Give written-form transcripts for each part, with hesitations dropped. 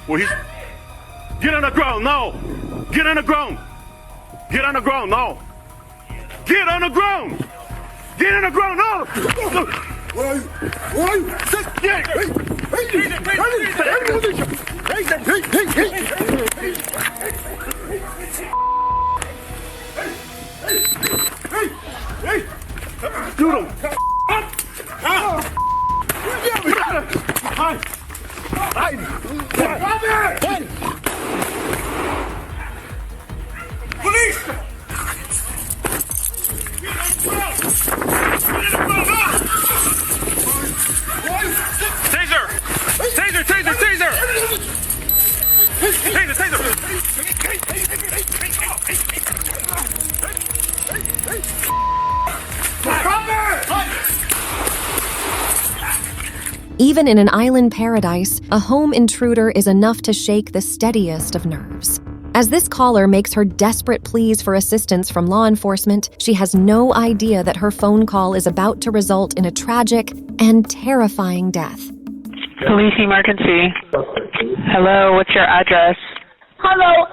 Well, he's... Get on the ground now! Get on the ground! Get on the ground now! Get on the ground! Get on the ground now! Shoot him! Police! Taser! Taser! Taser! Taser! Taser! Taser! Even in an island paradise, a home intruder is enough to shake the steadiest of nerves. As this caller makes her desperate pleas for assistance from law enforcement, she has no idea that her phone call is about to result in a tragic and terrifying death. Police emergency. Hello, what's your address? Hello.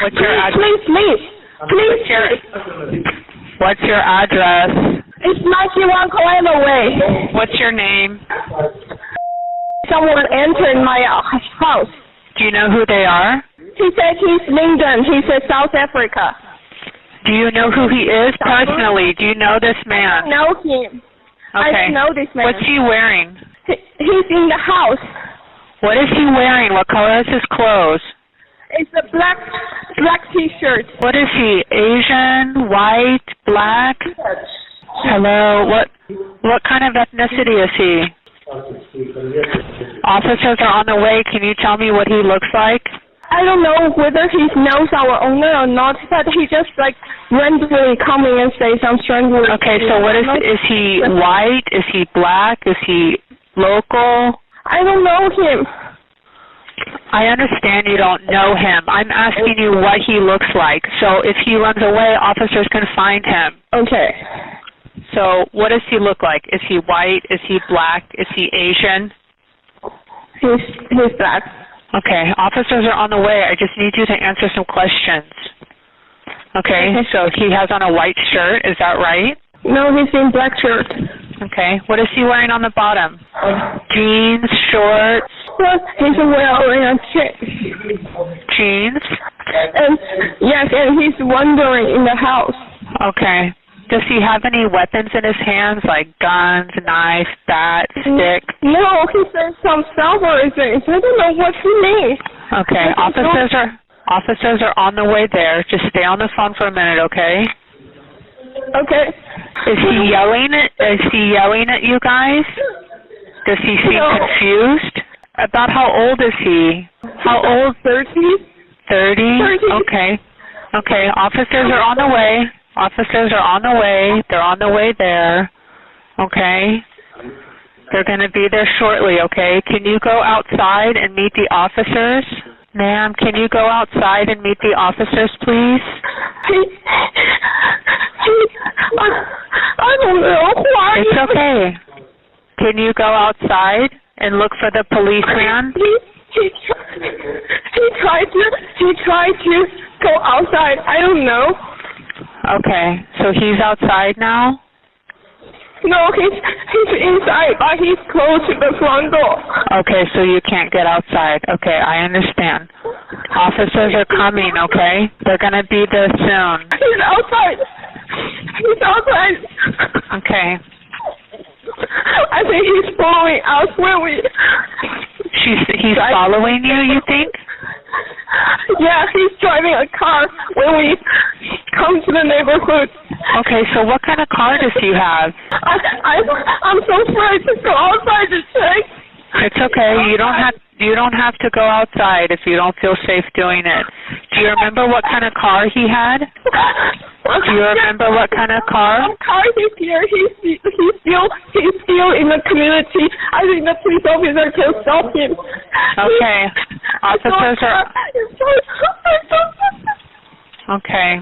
What's your address? Please. What's your address? It's 91 kilometers away. What's your name? Someone entered my house. Do you know who they are? He said he's Lindani. He's in South Africa. Do you know who he is personally? Do you know this man? I know him. Okay. I know this man. What's he wearing? He's in the house. What is he wearing? What color is his clothes? It's a black T-shirt. What is he? Asian, white, black? Hello. What kind of ethnicity is he? Officers are on the way. Can you tell me what he looks like? I don't know whether he knows our owner or not, but he just randomly coming and say some strange words. Okay, so what is he white? Is he black? Is he local? I don't know him. I understand you don't know him. I'm asking you what he looks like. So if he runs away, officers can find him. Okay. So what does he look like? Is he white? Is he black? Is he Asian? He's black. Okay, officers are on the way. I just need you to answer some questions. Okay, so he has on a white shirt, is that right? No, he's in black shirt. Okay, what is he wearing on the bottom? Jeans, shorts? Well, he's wearing a jeans? And yes, and he's wandering in the house. Okay. Does he have any weapons in his hands, like guns, knife, bat, stick? No, he said some silver things. I don't know what he means. Okay, officers are on the way there. Just stay on the phone for a minute, okay? Okay. Is he yelling at you guys? Does he seem confused? About how old is he? How old? 30. 30? Okay. Okay, officers are on the way. Officers are on the way. They're on the way there. Okay? They're going to be there shortly, okay? Can you go outside and meet the officers? Ma'am, can you go outside and meet the officers, please? I don't know why. It's okay. Can you go outside and look for the policeman? He tried to go outside. I don't know. Okay, so he's outside now? No, he's inside, but he's close to the front door. Okay, so you can't get outside. Okay, I understand. Officers are coming, okay? They're going to be there soon. He's outside. He's outside. Okay. I think he's following us when we... He's following you think? Yeah, he's driving a car when we come to the neighborhood. Okay, so what kind of car does he have? I'm so afraid to go outside to check. It's okay. You don't have to go outside if you don't feel safe doing it. Do you remember what kind of car he had? Do you remember what kind of car? Car he's here. He's still in the community. I think the police officer can stop him. Okay. Officers are... Okay.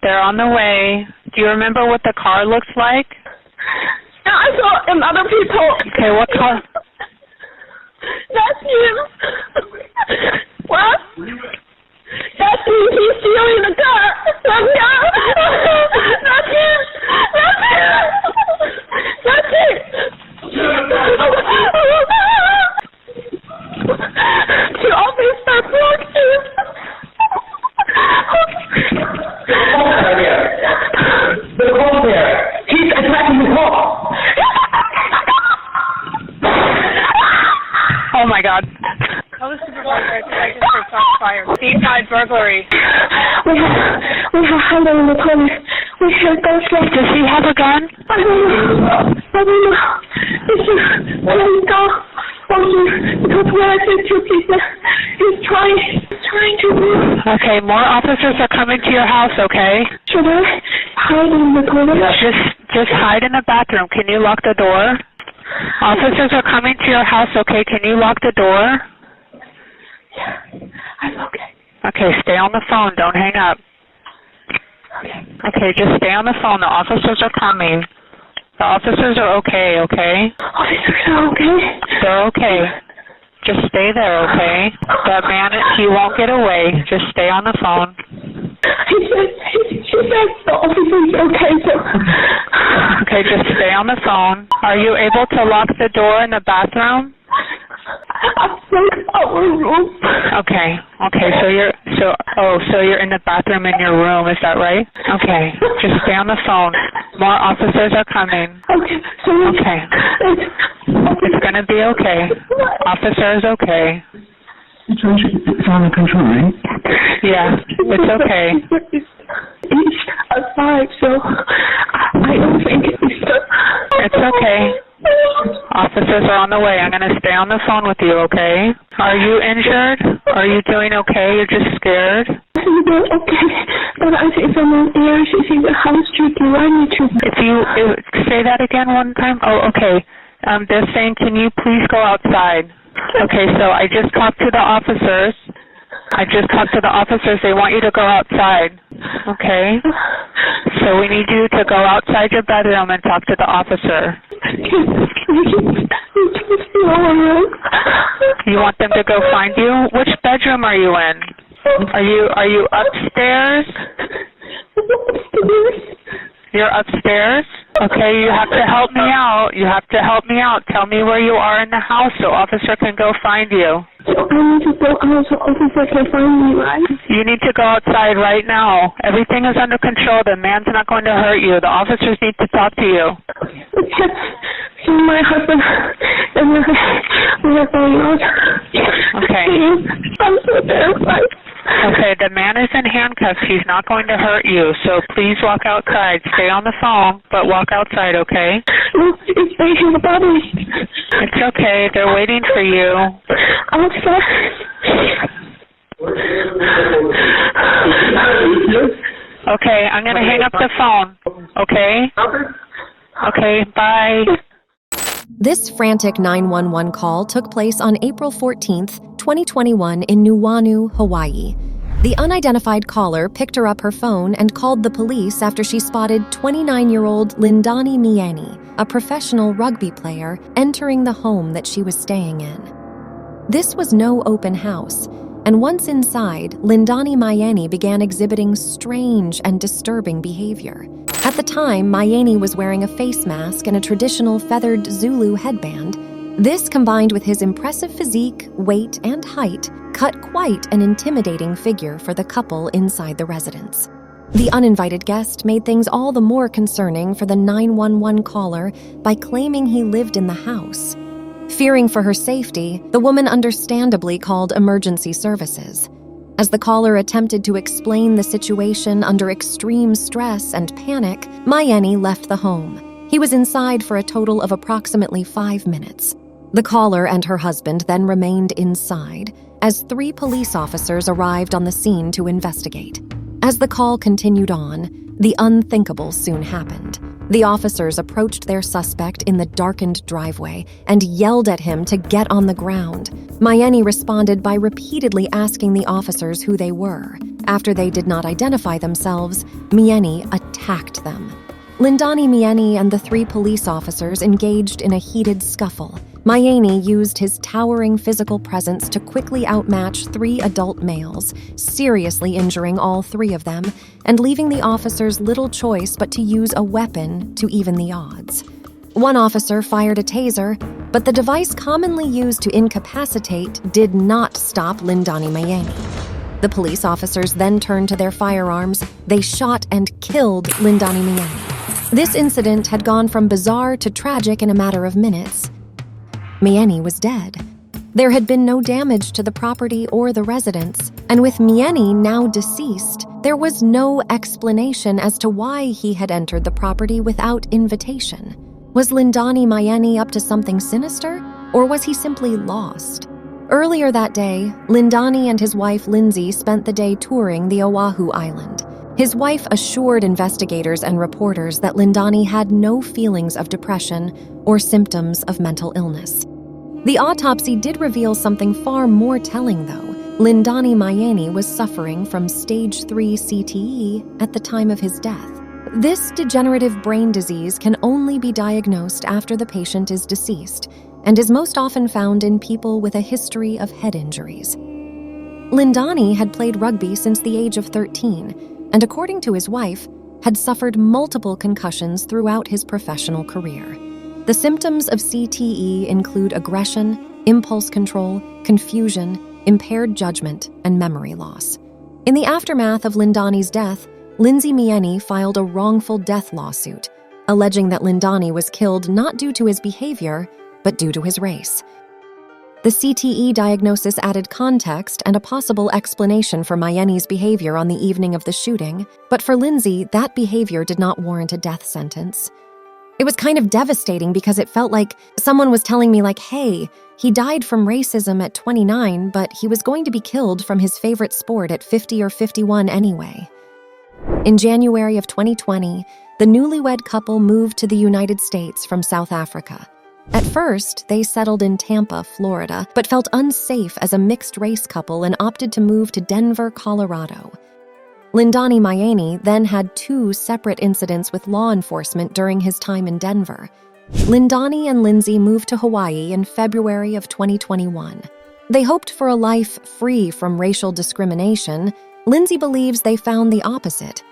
They're on the way. Do you remember what the car looks like? Yeah, I saw other people. Okay, what car? him. What? That's me. He's still in the car. That's him. That's him. That's him. That's it. The office are blocked him. The call there. He's attacking the call. Oh my God. Tell the supervisor I just heard shots fired. Seaside burglary. We have Hunter in the corner. We heard gunshots. Does he have a gun? I don't know. Let him go. Because when I said to people, he's trying to move. Okay, more officers are coming to your house, okay? Should I hide in the corner? Just hide in the bathroom. Can you lock the door? Officers are coming to your house, okay? Can you lock the door? Yeah, I'm okay. Okay, stay on the phone. Don't hang up. Okay, just stay on the phone. The officers are coming. The officers are okay, okay? Officers are okay? They're okay. Just stay there, okay? That man, he won't get away. Just stay on the phone. She said the officer is okay, so... Okay, just stay on the phone. Are you able to lock the door in the bathroom? I'm in our room. Okay, so you're in the bathroom in your room, is that right? Okay, just stay on the phone. More officers are coming. Okay, so... Okay. It's gonna be okay. Officers, okay. It's under control, right? Yeah, it's okay. He's alive, so I don't think it's... It's okay. Officers are on the way. I'm going to stay on the phone with you, okay? Are you injured? Are you doing okay? You're just scared? Okay, but I think someone here, she's in the house drinking. I need to... If you say that again one time? Oh, okay. They're saying, can you please go outside? Okay, so I just talked to the officers. They want you to go outside. Okay? So we need you to go outside your bedroom and talk to the officer. You want them to go find you? Which bedroom are you in? Are you upstairs? You're upstairs? Okay, you have to help me out. Tell me where you are in the house so officer can go find you. So I need to go out so officer can find me, right? You need to go outside right now. Everything is under control. The man's not going to hurt you. The officers need to talk to you. So my husband and we are going out. Okay. I'm so terrified. Okay, the man is in handcuffs. He's not going to hurt you, so please walk outside. Stay on the phone, but walk outside, okay? No, it's waiting above me. It's okay. They're waiting for you. Outside. Okay, I'm going to hang up the phone, okay? Okay, bye. This frantic 911 call took place on April 14th, 2021 in Nuuanu, Hawaii. The unidentified caller picked her up her phone and called the police after she spotted 29-year-old Lindani Myeni, a professional rugby player, entering the home that she was staying in. This was no open house, and once inside, Lindani Myeni began exhibiting strange and disturbing behavior. At the time, Myeni was wearing a face mask and a traditional feathered Zulu headband. This, combined with his impressive physique, weight, and height, cut quite an intimidating figure for the couple inside the residence. The uninvited guest made things all the more concerning for the 911 caller by claiming he lived in the house. Fearing for her safety, the woman understandably called emergency services. As the caller attempted to explain the situation under extreme stress and panic, Myeni left the home. He was inside for a total of approximately 5 minutes. The caller and her husband then remained inside as 3 police officers arrived on the scene to investigate. As the call continued on, the unthinkable soon happened. The officers approached their suspect in the darkened driveway and yelled at him to get on the ground. Myeni responded by repeatedly asking the officers who they were. After they did not identify themselves, Myeni attacked them. Lindani Myeni and the 3 police officers engaged in a heated scuffle. Myeni used his towering physical presence to quickly outmatch 3 adult males, seriously injuring all 3 of them, and leaving the officers little choice but to use a weapon to even the odds. One officer fired a taser, but the device commonly used to incapacitate did not stop Lindani Myeni. The police officers then turned to their firearms. They shot and killed Lindani Myeni. This incident had gone from bizarre to tragic in a matter of minutes. Myeni was dead. There had been no damage to the property or the residence, and with Myeni now deceased, there was no explanation as to why he had entered the property without invitation. Was Lindani Myeni up to something sinister, or was he simply lost? Earlier that day, Lindani and his wife Lindsay spent the day touring the Oahu Island. His wife assured investigators and reporters that Lindani had no feelings of depression or symptoms of mental illness. The autopsy did reveal something far more telling, though. Lindani Myeni was suffering from stage 3 CTE at the time of his death. This degenerative brain disease can only be diagnosed after the patient is deceased and is most often found in people with a history of head injuries. Lindani had played rugby since the age of 13, and according to his wife, had suffered multiple concussions throughout his professional career. The symptoms of CTE include aggression, impulse control, confusion, impaired judgment, and memory loss. In the aftermath of Lindani's death, Lindsay Myeni filed a wrongful death lawsuit, alleging that Lindani was killed not due to his behavior, but due to his race. The CTE diagnosis added context and a possible explanation for Myeni's behavior on the evening of the shooting, but for Lindsay, that behavior did not warrant a death sentence. It was kind of devastating because it felt like someone was telling me, hey, he died from racism at 29, but he was going to be killed from his favorite sport at 50 or 51 anyway. In January of 2020, the newlywed couple moved to the United States from South Africa. At first, they settled in Tampa, Florida, but felt unsafe as a mixed-race couple and opted to move to Denver, Colorado. Lindani Myeni then had 2 separate incidents with law enforcement during his time in Denver. Lindani and Lindsay moved to Hawaii in February of 2021. They hoped for a life free from racial discrimination. Lindsay believes they found the opposite.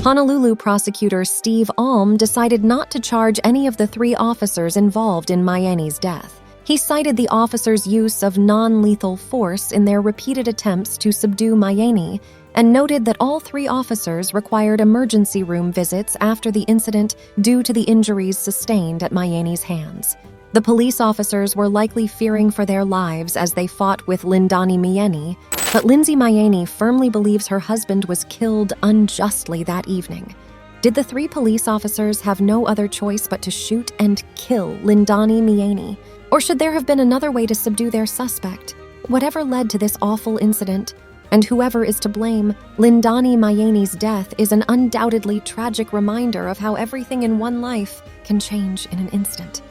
Honolulu prosecutor Steve Alm decided not to charge any of the 3 officers involved in Myeni's death. He cited the officers' use of non-lethal force in their repeated attempts to subdue Myeni and noted that all 3 officers required emergency room visits after the incident due to the injuries sustained at Myeni's hands. The police officers were likely fearing for their lives as they fought with Lindani Myeni, but Lindsay Myeni firmly believes her husband was killed unjustly that evening. Did the 3 police officers have no other choice but to shoot and kill Lindani Myeni? Or should there have been another way to subdue their suspect? Whatever led to this awful incident, and whoever is to blame, Lindani Myeni's death is an undoubtedly tragic reminder of how everything in one life can change in an instant.